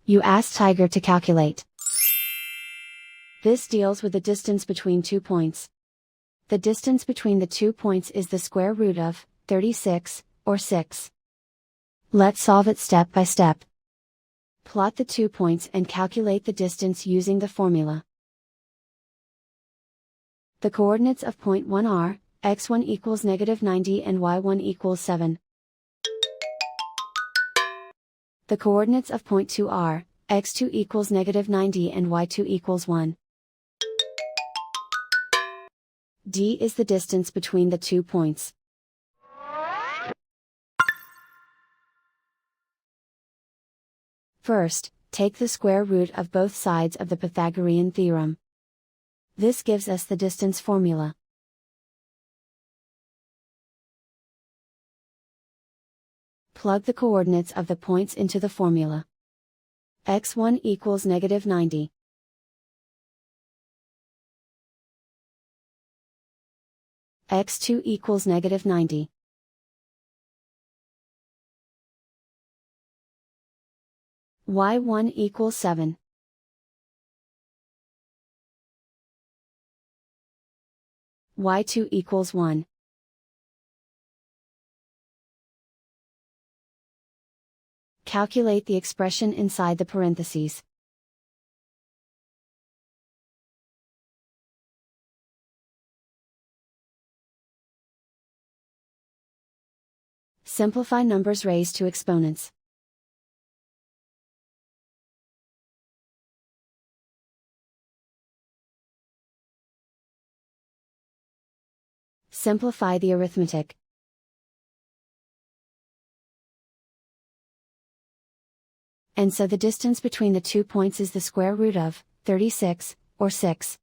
You ask Tiger to calculate. This deals with the distance between 2 points. The distance between the 2 points is the square root of 36, or 6. Let's solve it step by step. Plot the 2 points and calculate the distance using the formula. The coordinates of point 1 are, x1 equals -90 and y1 equals 7. The coordinates of point 2 are, x2 equals -90 and y2 equals 1. D is the distance between the 2 points. First, take the square root of both sides of the Pythagorean theorem. This gives us the distance formula. Plug the coordinates of the points into the formula. x1 equals -90. x2 equals -90. y1 equals 7. y2 equals 1. Calculate the expression inside the parentheses. Simplify numbers raised to exponents. Simplify the arithmetic. And so the distance between the 2 points is the square root of 36, or 6.